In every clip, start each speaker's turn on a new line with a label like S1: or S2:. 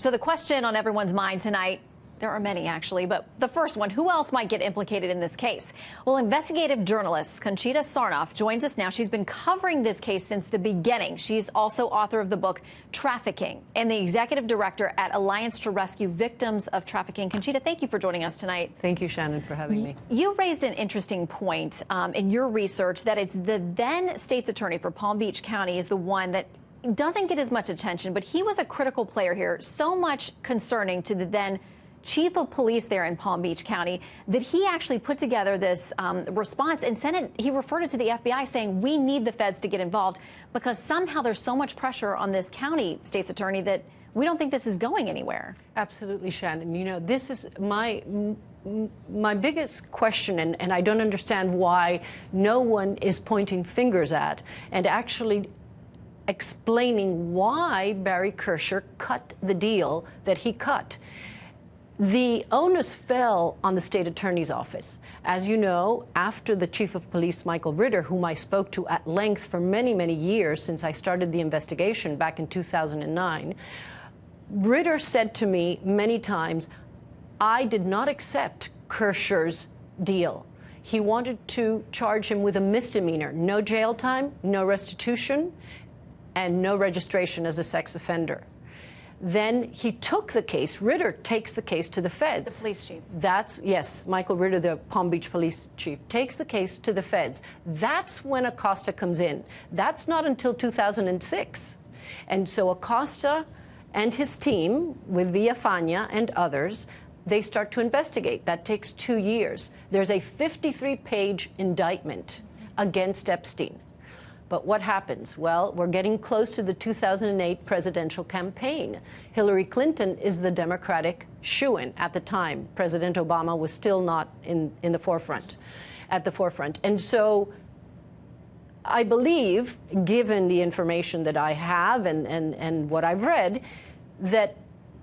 S1: So the question on everyone's mind tonight, there are many actually, but the first one, who else might get implicated in this case? Well, investigative journalist Conchita Sarnoff joins us now. She's been covering this case since the beginning. She's also author of the book Trafficking and the executive director at Alliance to Rescue Victims of Trafficking. Conchita, thank you for joining us tonight.
S2: Thank you, Shannon, for having me.
S1: You raised an interesting point in your research that it's the then state's attorney for Palm Beach County is the one that doesn't get as much attention, but he was a critical player here, so much concerning to the then chief of police there in Palm Beach County that he actually put together this response and sent it. He referred it to the FBI saying, we need the feds to get involved because somehow there's so much pressure on this county state's attorney that we don't think this is going anywhere.
S2: Absolutely, Shannon. You know, this is my biggest question, and I don't understand why no one is pointing fingers at and actually explaining why Barry Kersher cut the deal that he cut. The onus fell on the state attorney's office. As you know, after the chief of police, Michael Ritter, whom I spoke to at length for many, many years since I started the investigation back in 2009, Ritter said to me many times, I did not accept Kersher's deal. He wanted to charge him with a misdemeanor, no jail time, no restitution, and no registration as a sex offender. Then he took the case, Ritter takes the case to the feds.
S1: The police chief.
S2: Yes, Michael Ritter, the Palm Beach police chief, takes the case to the feds. That's when Acosta comes in. That's not until 2006. And so Acosta and his team, with Villafana and others, they start to investigate. That takes 2 years. There's a 53-page indictment against Epstein. But what happens? Well, we're getting close to the 2008 presidential campaign. Hillary Clinton is the Democratic shoo-in at the time. President Obama was still not at the forefront. And so I believe, given the information that I have and what I've read, that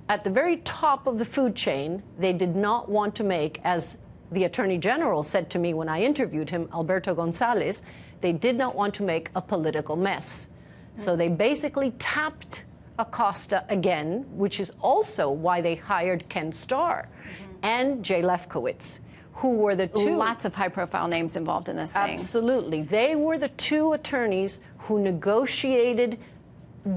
S2: at the very top of the food chain, they did not want to make, as the Attorney General said to me when I interviewed him, Alberto Gonzalez, they did not want to make a political mess. So they basically tapped Acosta again, which is also why they hired Ken Starr and Jay Lefkowitz, who were the two.
S1: Lots of high-profile names involved in this thing.
S2: Absolutely. They were the two attorneys who negotiated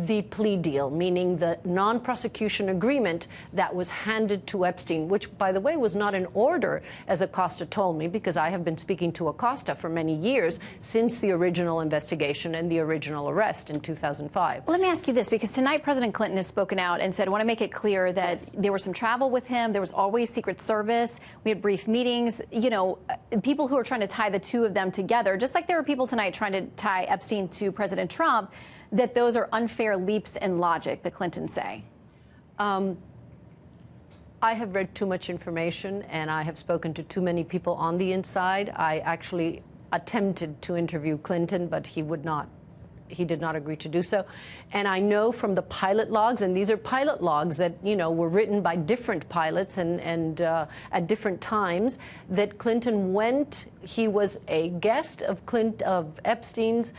S2: the plea deal, meaning the non-prosecution agreement that was handed to Epstein, which, by the way, was not in order, as Acosta told me, because I have been speaking to Acosta for many years since the original investigation and the original arrest in 2005.
S1: Well, let me ask you this, because tonight President Clinton has spoken out and said, I want to make it clear that there was some travel with him, there was always Secret Service, we had brief meetings, you know, people who are trying to tie the two of them together, just like there were people tonight trying to tie Epstein to President Trump, that those are unfair leaps in logic, the Clintons say?
S2: I have read too much information, and I have spoken to too many people on the inside. I actually attempted to interview Clinton, but he did not agree to do so. And I know from the pilot logs, and these are pilot logs that, you know, were written by different pilots and at different times, that Clinton went, he was a guest of Epstein's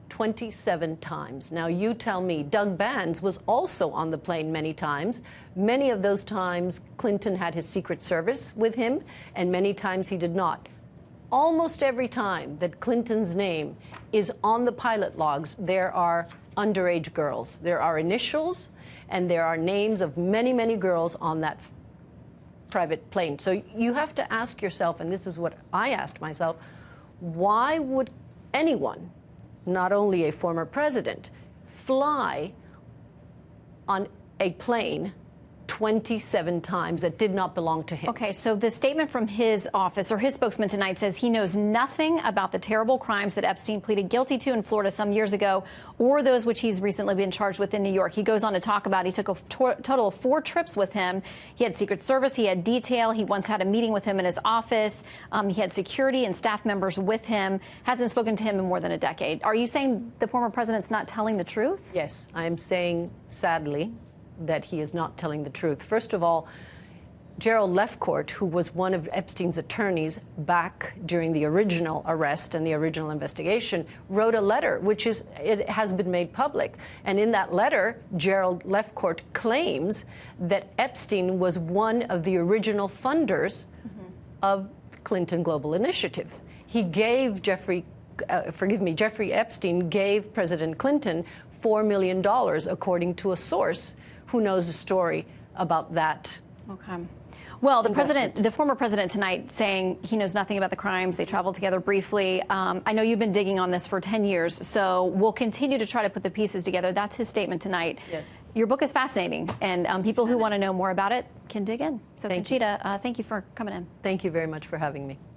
S2: 27 times. Now, you tell me, Doug Bands was also on the plane many times. Many of those times, Clinton had his Secret Service with him, and many times he did not. Almost every time that Clinton's name is on the pilot logs, there are underage girls. There are initials, and there are names of many, many girls on that private plane. So you have to ask yourself, and this is what I asked myself, why would anyone, not only a former president, fly on a plane 27 times that did not belong to him?
S1: Okay, so the statement from his office, or his spokesman tonight, says he knows nothing about the terrible crimes that Epstein pleaded guilty to in Florida some years ago, or those which he's recently been charged with in New York. He goes on to talk about he took a total of 4 trips with him. He had Secret Service, he had detail, he once had a meeting with him in his office, he had security and staff members with him, hasn't spoken to him in more than a decade. Are you saying the former president's not telling the truth?
S2: Yes, I am saying, sadly, that he is not telling the truth. First of all, Gerald Lefcourt, who was one of Epstein's attorneys back during the original arrest and the original investigation, wrote a letter, it has been made public. And in that letter, Gerald Lefcourt claims that Epstein was one of the original funders of Clinton Global Initiative. He gave Jeffrey Epstein gave President Clinton $4 million, according to a source who knows the story about that.
S1: Okay. Well, the former president tonight saying he knows nothing about the crimes. They traveled together briefly. I know you've been digging on this for 10 years, so we'll continue to try to put the pieces together. That's his statement tonight.
S2: Yes.
S1: Your book is fascinating, and people who want to know more about it can dig in. So,
S2: Thank
S1: Conchita, thank you for coming in.
S2: Thank you very much for having me.